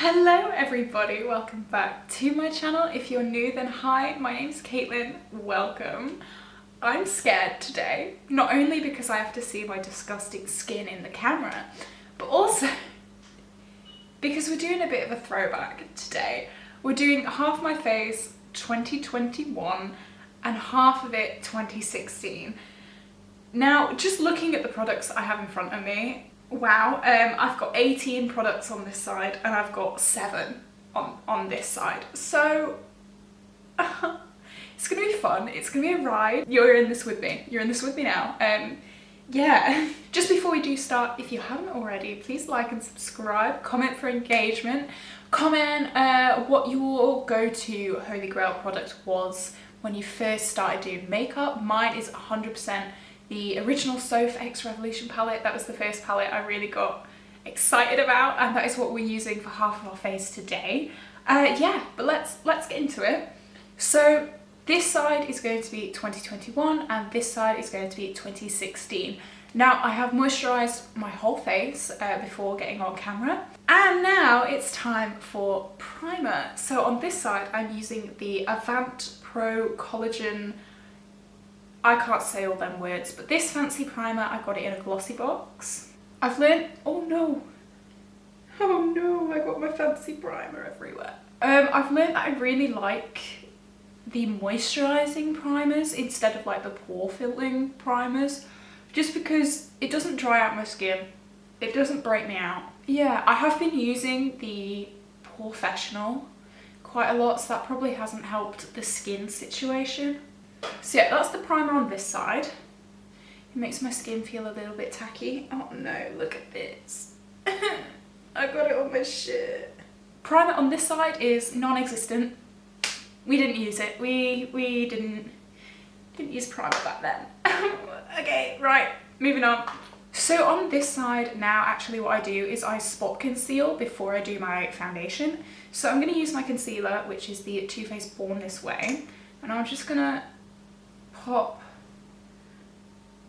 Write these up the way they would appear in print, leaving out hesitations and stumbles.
Hello everybody, welcome back to my channel. If you're new, then hi, my name's Caitlin, welcome. I'm scared today, not only because I have to see my disgusting skin in the camera, but also because we're doing a bit of a throwback today. We're doing half my face 2021 and half of it 2016. Now, just looking at the products I have in front of me, wow, I've got 18 products on this side and I've got 7 on this side. So it's gonna be fun, it's gonna be a ride. You're in this with me, you're in this with me now. Yeah, just before we do start, if you haven't already, please like and subscribe, comment for engagement, comment what your go-to Holy Grail product was when you first started doing makeup. Mine is 100% the original Soph X Revolution palette. That was the first palette I really got excited about, and that is what we're using for half of our face today. Yeah, but let's get into it. So this side is going to be 2021 and this side is going to be 2016. Now, I have moisturised my whole face before getting on camera, and now it's time for primer. So on this side I'm using the Avant Pro Collagen, I can't say all them words, but this fancy primer, I got it in a glossy box. I've learned, oh no, I got my fancy primer everywhere. I've learned that I really like the moisturising primers instead of like the pore filling primers, just because it doesn't dry out my skin, it doesn't break me out. Yeah, I have been using the Porefessional quite a lot, so that probably hasn't helped the skin situation. So yeah, that's the primer on this side. It makes my skin feel a little bit tacky. Oh no, look at this. I got it on my shirt. Primer on this side is non-existent. We didn't use it. We didn't use primer back then. Okay, right, moving on. So on this side now, actually what I do is I spot conceal before I do my foundation. So I'm going to use my concealer, which is the Too Faced Born This Way, and I'm just going to pop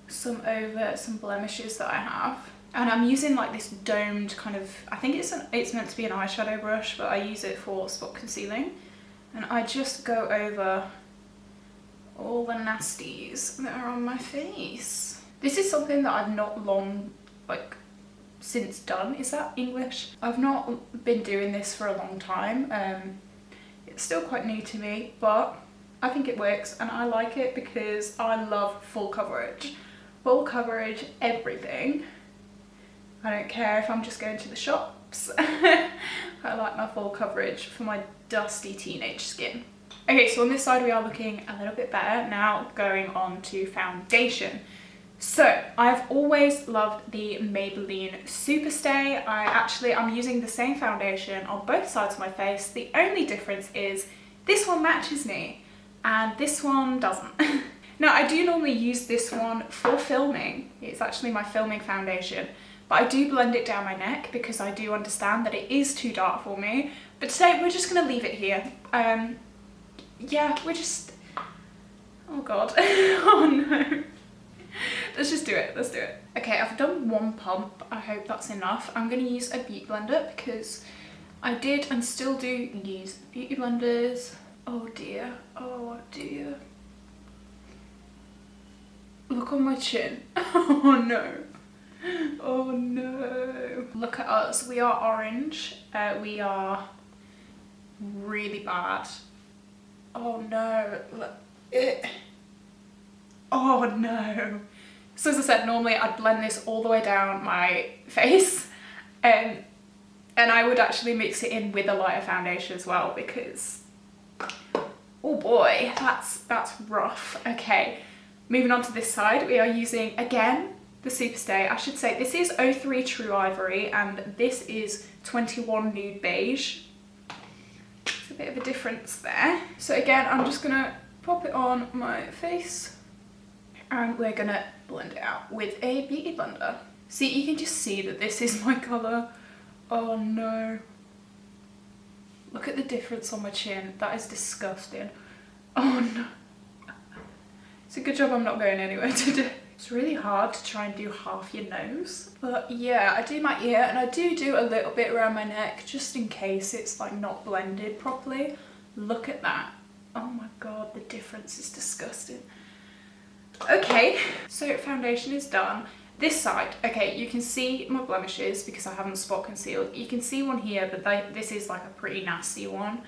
some over some blemishes that I have. And I'm using like this domed kind of, I think it's meant to be an eyeshadow brush, but I use it for spot concealing. And I just go over all the nasties that are on my face. This is something that I've not long, like, since done. Is that English? I've not been doing this for a long time. It's still quite new to me, but I think it works and I like it because I love full coverage. Full coverage, everything. I don't care if I'm just going to the shops. I like my full coverage for my dusty teenage skin. Okay, so on this side we are looking a little bit better. Now going on to foundation. So I've always loved the Maybelline Superstay. I'm using the same foundation on both sides of my face. The only difference is this one matches me and this one doesn't. Now, I do normally use this one for filming. It's actually my filming foundation, but I do blend it down my neck because I do understand that it is too dark for me. But today we're just gonna leave it here. Yeah, we're just, oh God, oh no. Let's just do it, let's do it. Okay, I've done one pump. I hope that's enough. I'm gonna use a beauty blender because I did and still do use beauty blenders. Oh dear, oh dear. Look on my chin. Oh no. Oh no. Look at us, we are orange. We are really bad. Oh no, look. Oh no. So as I said, normally I'd blend this all the way down my face, and I would actually mix it in with a lighter foundation as well because, oh boy, that's rough. Okay, moving on to this side, we are using again the Superstay. I should say this is 03 True Ivory and this is 21 Nude Beige. There's a bit of a difference there. So again, I'm just gonna pop it on my face and we're gonna blend it out with a beauty blender. See, you can just see that this is my colour. Oh no. Look at the difference on my chin. That is disgusting. Oh no. It's a good job I'm not going anywhere today. It's really hard to try and do half your nose. But yeah, I do my ear and I do a little bit around my neck just in case it's like not blended properly. Look at that. Oh my god, the difference is disgusting. Okay, so foundation is done. This side, okay, you can see my blemishes because I haven't spot concealed. You can see one here, but this is like a pretty nasty one.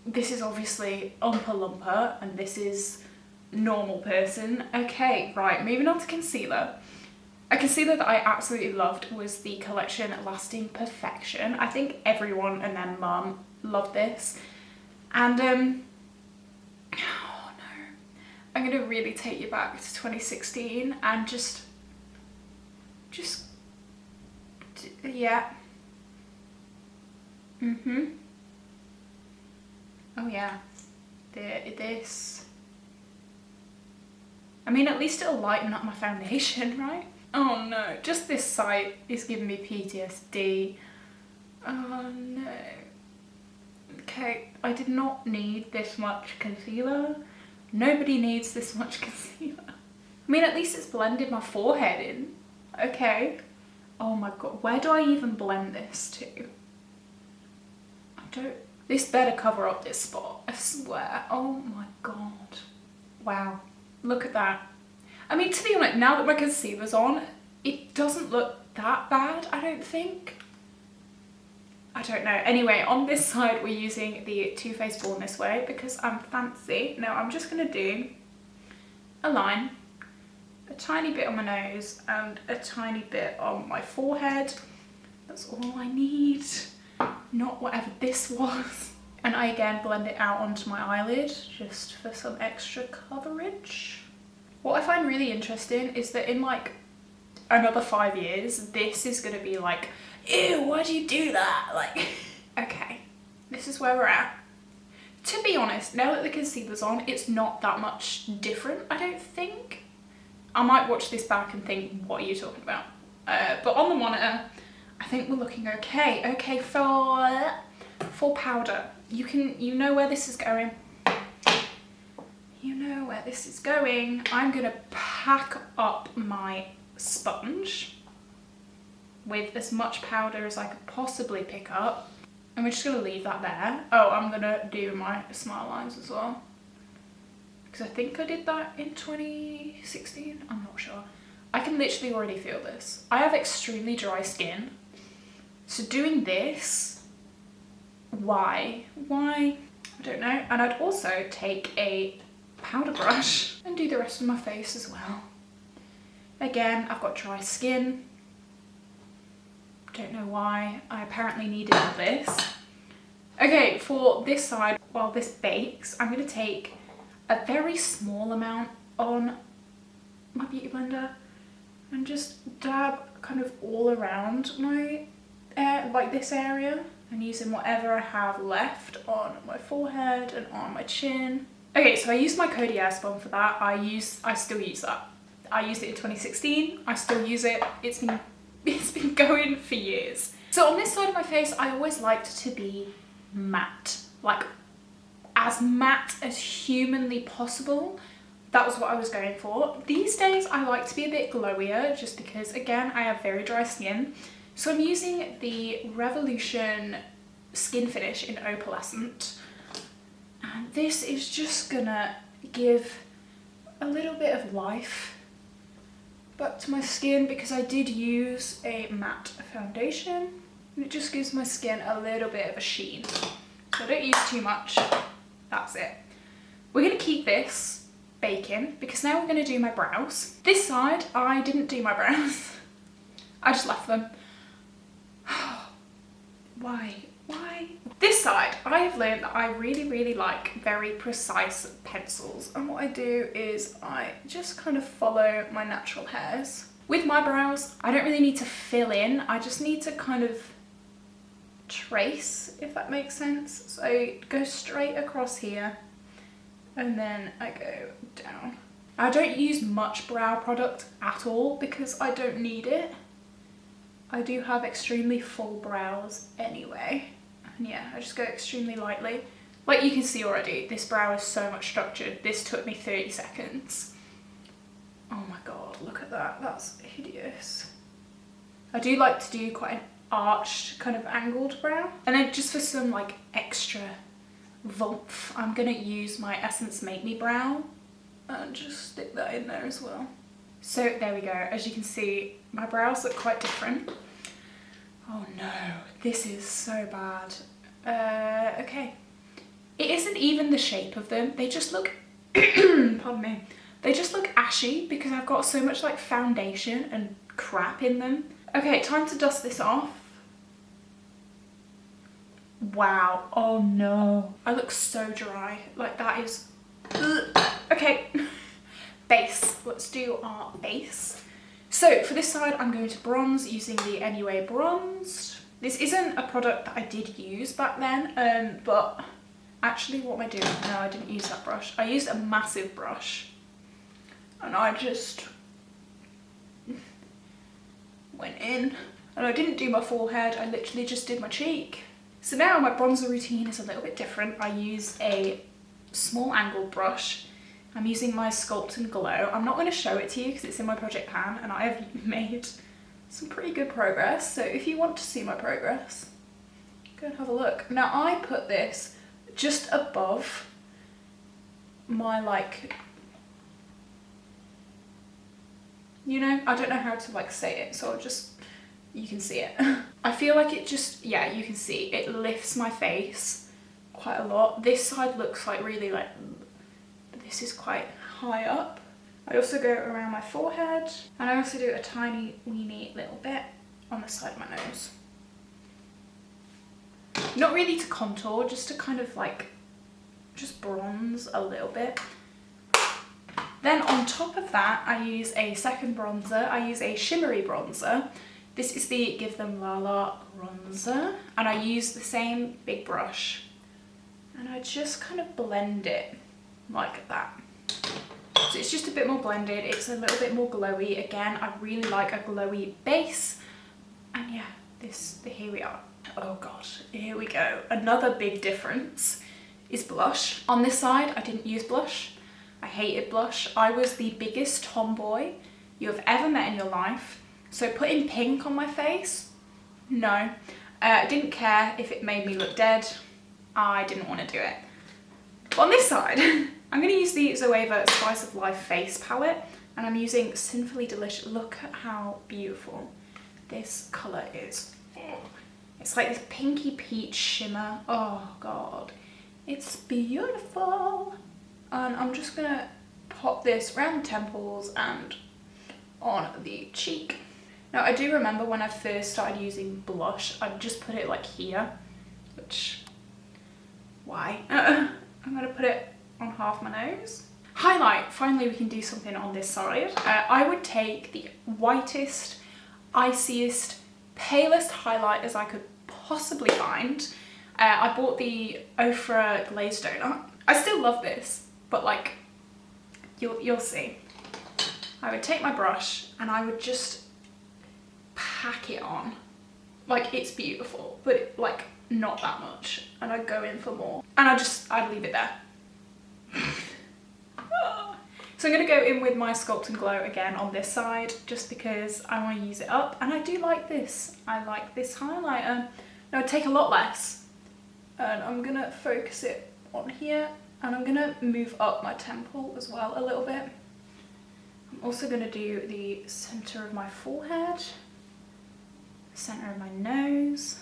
This is obviously Oompa Loompa and this is normal person. Okay, right, moving on to concealer. A concealer that I absolutely loved was the Collection Lasting Perfection. I think everyone and their mum loved this. And oh no, I'm gonna really take you back to 2016 and just yeah. Oh yeah, this. I mean, at least it'll lighten up my foundation, right? Oh no, just this side is giving me PTSD. Oh no. Okay, I did not need this much concealer. Nobody needs this much concealer. I mean, at least it's blended my forehead in. Okay. Oh my god, where do I even blend this to? This better cover up this spot, I swear. Oh my god. Wow. Look at that. I mean, to be honest, now that my concealer's on, it doesn't look that bad, I don't think. I don't know. Anyway, on this side, we're using the Too Faced Born This Way because I'm fancy. Now, I'm just going to do a line, a tiny bit on my nose, and a tiny bit on my forehead. That's all I need. Not whatever this was. And I again blend it out onto my eyelid just for some extra coverage. What I find really interesting is that in like another 5 years, this is gonna be like, ew, why do you do that? Like, okay, this is where we're at. To be honest, now that the concealer's on, it's not that much different, I don't think. I might watch this back and think, what are you talking about? But on the monitor, I think we're looking okay. Okay, for powder, you know where this is going. You know where this is going. I'm gonna pack up my sponge with as much powder as I could possibly pick up. And we're just gonna leave that there. Oh, I'm gonna do my smile lines as well. Because I think I did that in 2016, I'm not sure. I can literally already feel this. I have extremely dry skin. So doing this, why? I don't know. And I'd also take a powder brush and do the rest of my face as well. Again, I've got dry skin. Don't know why. I apparently needed all this. Okay, for this side, while this bakes, I'm going to take a very small amount on my beauty blender and just dab kind of all around my like this area, and using whatever I have left on my forehead and on my chin. Okay, so I used my Cody Airspun for that. I still use that. I used it in 2016. I still use it. It's been going for years. So on this side of my face, I always liked to be matte, like as matte as humanly possible. That was what I was going for. These days, I like to be a bit glowier just because, again, I have very dry skin. So I'm using the Revolution Skin Finish in Opalescent. And this is just gonna give a little bit of life back to my skin because I did use a matte foundation. And it just gives my skin a little bit of a sheen. So I don't use too much. That's it. We're gonna keep this baking because now we're gonna do my brows. This side, I didn't do my brows. I just left them. Why? This side, I have learned that I really like very precise pencils. And what I do is I just kind of follow my natural hairs. With my brows, I don't really need to fill in. I just need to kind of trace, if that makes sense. So I go straight across here and then I go down. I don't use much brow product at all because I don't need it. I do have extremely full brows anyway. And yeah, I just go extremely lightly. Like you can see already, this brow is so much structured. This took me 30 seconds. Oh my god, look at that, that's hideous. I do like to do quite an arched kind of angled brow. And then just for some like extra warmth, I'm gonna use my Essence Make Me brow and just stick that in there as well. So there we go. As you can see, my brows look quite different. Oh no, this is so bad. Okay. It isn't even the shape of them. They just look, pardon me. They just look ashy because I've got so much like foundation and crap in them. Okay, time to dust this off. Wow, oh no. I look so dry. Like that is, ugh. Okay. Base, let's do our base. So for this side, I'm going to bronze using the NUA Bronze. This isn't a product that I did use back then, but actually what am I doing? No, I didn't use that brush. I used a massive brush and I just went in, and I didn't do my forehead, I literally just did my cheek. So now my bronzer routine is a little bit different. I use a small angled brush. I'm using my Sculpt and Glow. I'm not going to show it to you because it's in my project pan and I have made some pretty good progress. So if you want to see my progress, go and have a look. Now I put this just above my like, you know, I don't know how to like say it, so I'll just, you can see it. I feel like it just, yeah, you can see it lifts my face quite a lot. This side looks like really like, but this is quite high up. I also go around my forehead, and I also do a tiny weeny little bit on the side of my nose. Not really to contour, just to kind of like just bronze a little bit. Then on top of that, I use a second bronzer. I use a shimmery bronzer. This is the Give Them Lala bronzer, and I use the same big brush, and I just kind of blend it like that. So it's just a bit more blended, it's a little bit more glowy. Again, I really like a glowy base, and yeah, here we are. Oh god, here we go. Another big difference is blush. On this side, I didn't use blush. I hated blush. I was the biggest tomboy you have ever met in your life. So putting pink on my face, no. I didn't care if it made me look dead. I didn't want to do it. But on this side, I'm going to use the Zoeva Spice of Life face palette, and I'm using Sinfully Delicious. Look at how beautiful this colour is. It's like this pinky peach shimmer. Oh god, it's beautiful. And I'm just going to pop this around the temples and on the cheek. Now I do remember when I first started using blush, I'd just put it like here, which, why? I'm going to put it on half my nose. Highlight, finally we can do something on this side. I would take the whitest, iciest, palest highlighters I could possibly find. I bought the Ofra Glazed Donut. I still love this, but like, you'll see. I would take my brush and I would just pack it on. Like, it's beautiful, but like not that much. And I'd go in for more. And I'd leave it there. So I'm going to go in with my Sculpt and Glow again on this side, just because I want to use it up. And I do like this. I like this highlighter. Now I'd take a lot less. And I'm going to focus it on here. And I'm going to move up my temple as well a little bit. I'm also going to do the centre of my forehead, centre of my nose,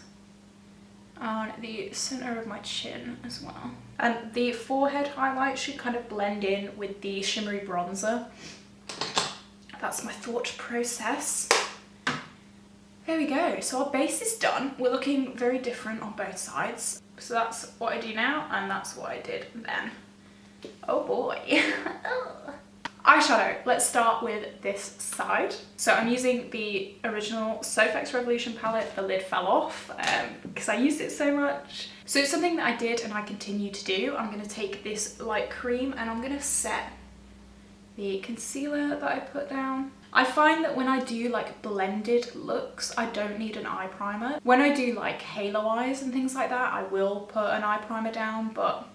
and the centre of my chin as well. And the forehead highlight should kind of blend in with the shimmery bronzer. That's my thought process. There we go. So our base is done. We're looking very different on both sides. So that's what I do now, and that's what I did then. Oh boy. Eyeshadow, let's start with this side. So I'm using the original Sofx Revolution palette. The lid fell off because I used it so much. So it's something that I did and I continue to do. I'm going to take this light cream and I'm going to set the concealer that I put down. I find that when I do like blended looks, I don't need an eye primer. When I do like halo eyes and things like that, I will put an eye primer down, but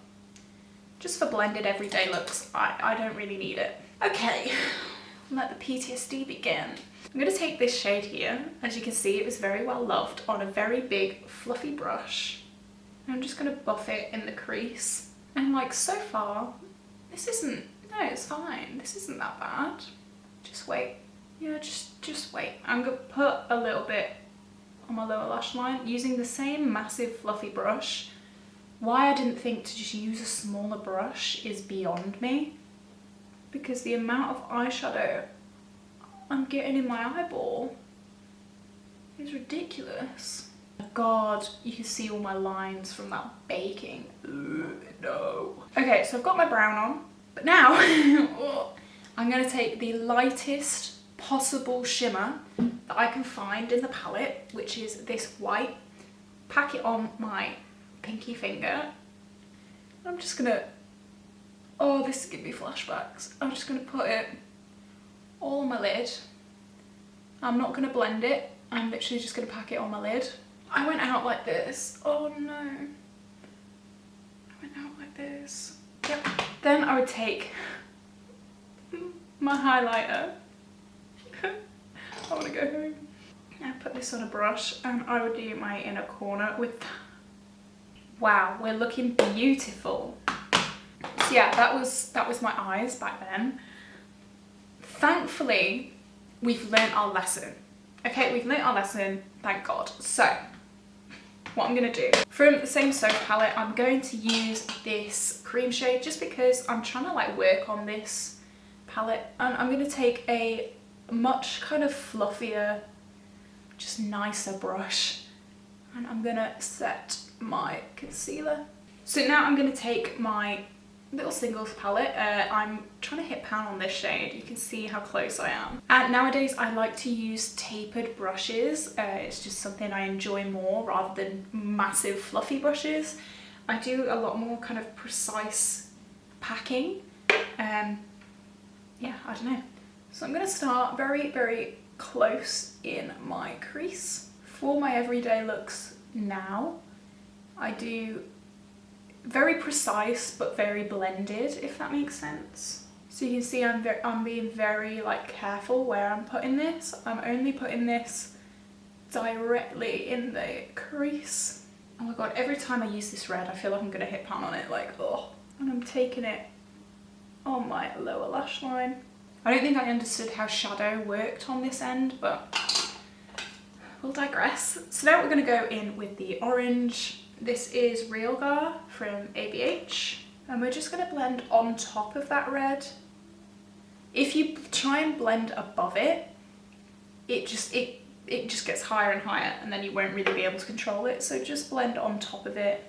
just for blended everyday looks, I don't really need it. Okay, let the PTSD begin. I'm going to take this shade here. As you can see, it was very well loved on a very big fluffy brush. And I'm just going to buff it in the crease. And like so far, this isn't, no, it's fine. This isn't that bad. Just wait. Yeah, just wait. I'm going to put a little bit on my lower lash line using the same massive fluffy brush. Why I didn't think to just use a smaller brush is beyond me. Because the amount of eyeshadow I'm getting in my eyeball is ridiculous. God, you can see all my lines from that baking. Ugh, no. Okay, so I've got my brown on, but now I'm gonna take the lightest possible shimmer that I can find in the palette, which is this white, pack it on my pinky finger. I'm just gonna, oh, this is giving me flashbacks. I'm just gonna put it all on my lid. I'm not gonna blend it. I'm literally just gonna pack it on my lid. I went out like this. Oh no. I went out like this. Yep. Then I would take my highlighter. I wanna go home. I put this on a brush and I would do my inner corner with that. Wow, we're looking beautiful. So yeah, that was my eyes back then. Thankfully, we've learnt our lesson. Okay, we've learnt our lesson, thank God. So, what I'm gonna do, from the same soap palette, I'm going to use this cream shade just because I'm trying to like work on this palette. And I'm gonna take a much kind of fluffier, just nicer brush. And I'm gonna set my concealer. So now I'm gonna take my little singles palette. I'm trying to hit pan on this shade. You can see how close I am. And nowadays I like to use tapered brushes. It's just something I enjoy more rather than massive fluffy brushes. I do a lot more kind of precise packing. Yeah, I don't know. So I'm gonna start very, very close in my crease. For my everyday looks now, I do very precise but very blended, if that makes sense. So you can see I'm being very like careful where I'm putting this. I'm only putting this directly in the crease. Oh my god, every time I use this red I feel like I'm gonna hit pan on it, like, oh. And I'm taking it on my lower lash line. I don't think I understood how shadow worked on this end, but we'll digress. So now we're gonna go in with the orange. This is Real Gar from ABH, and we're just going to blend on top of that red. If you try and blend above it, it just gets higher and higher, and then you won't really be able to control it. So just blend on top of it,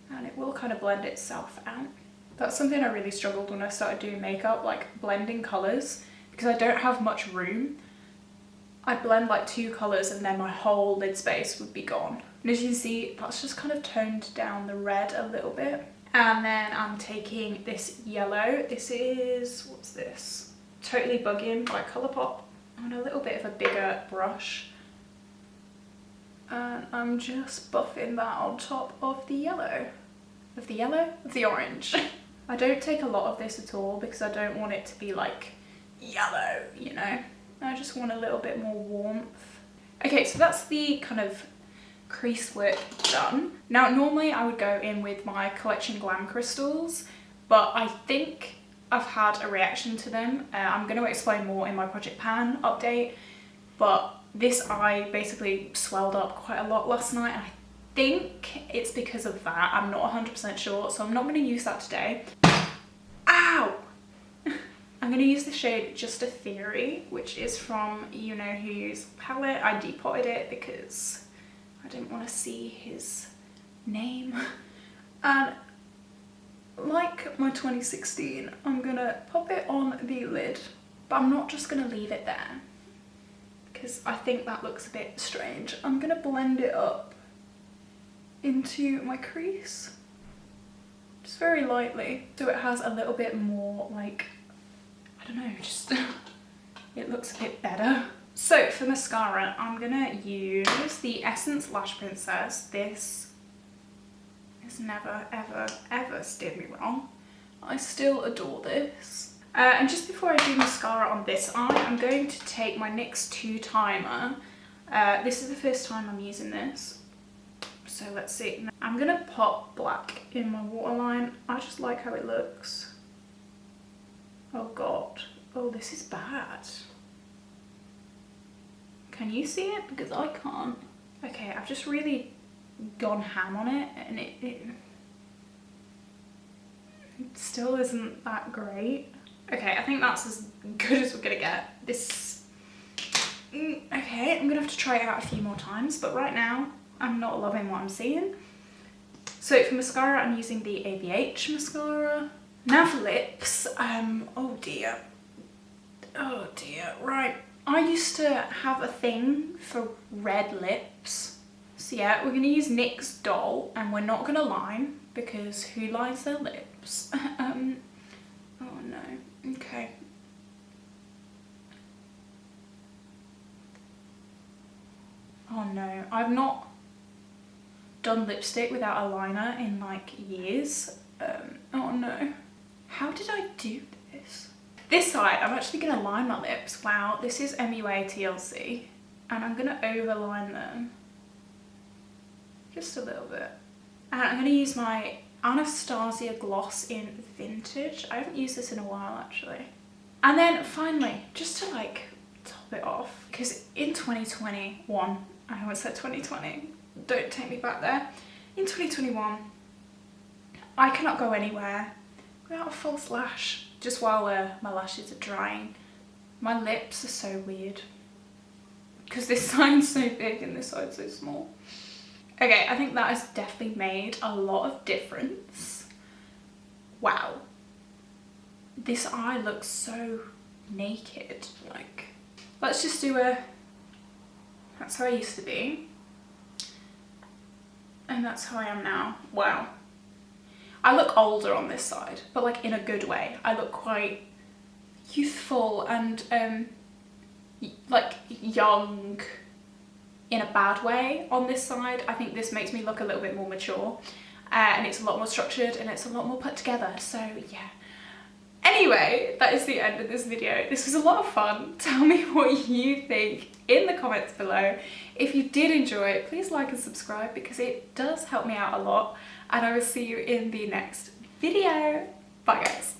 and it will kind of blend itself out. That's something I really struggled when I started doing makeup, like blending colours, because I don't have much room. I blend like 2 colours and then my whole lid space would be gone. And as you can see, that's just kind of toned down the red a little bit. And then I'm taking this yellow. This is, what's this? Totally Buggin' by Colourpop. On a little bit of a bigger brush. And I'm just buffing that on top of the yellow. Of the yellow? Of the orange. I don't take a lot of this at all because I don't want it to be like yellow, you know? I just want a little bit more warmth. Okay, so that's the kind of crease work done. Now, normally I would go in with my Collection Glam crystals, but I think I've had a reaction to them. I'm going to explain more in my Project Pan update, but this eye basically swelled up quite a lot last night, and I think it's because of that. I'm not 100% sure, so I'm not going to use that today. Ow! I'm going to use the shade Just a Theory, which is from You Know Who's palette. I depotted it because I didn't want to see his name. And like my 2016, I'm going to pop it on the lid, but I'm not just going to leave it there because I think that looks a bit strange. I'm going to blend it up into my crease, just very lightly, so it has a little bit more like, I don't know, just it looks a bit better. So for mascara, I'm gonna use the Essence Lash Princess. This has never, ever, ever steered me wrong. I still adore this. And just before I do mascara on this eye, I'm going to take my NYX 2 timer. This is the first time I'm using this. So let's see. I'm going to pop black in my waterline. I just like how it looks. Oh god. Oh, this is bad. Can you see it? Because I can't. Okay, I've just really gone ham on it, and it still isn't that great. Okay, I think that's as good as we're gonna get. This, okay, I'm gonna have to try it out a few more times, but right now I'm not loving what I'm seeing. So for mascara, I'm using the ABH mascara. Now for lips, oh dear, right. I used to have a thing for red lips. So yeah, we're gonna use NYX Doll, and we're not gonna line, because who lines their lips? Oh no, okay. Oh no, I've not done lipstick without a liner in like years. Oh no. How did I do this? This side, I'm actually gonna line my lips. Wow, this is MUA TLC. And I'm gonna overline them. Just a little bit. And I'm gonna use my Anastasia gloss in Vintage. I haven't used this in a while actually. And then finally, just to like top it off, because in 2021, I almost said 2020, don't take me back there. In 2021, I cannot go anywhere without a false lash, just while my lashes are drying. My lips are so weird, because this side's so big and this side's so small. Okay, I think that has definitely made a lot of difference. Wow. This eye looks so naked. Like, let's just do a, that's how I used to be. And that's how I am now. Wow. I look older on this side, but like in a good way. I look quite youthful and like young in a bad way on this side. I think this makes me look a little bit more mature, and it's a lot more structured and it's a lot more put together. So yeah. Anyway, that is the end of this video. This was a lot of fun. Tell me what you think in the comments below. If you did enjoy it, please like and subscribe, because it does help me out a lot. And I will see you in the next video. Bye guys.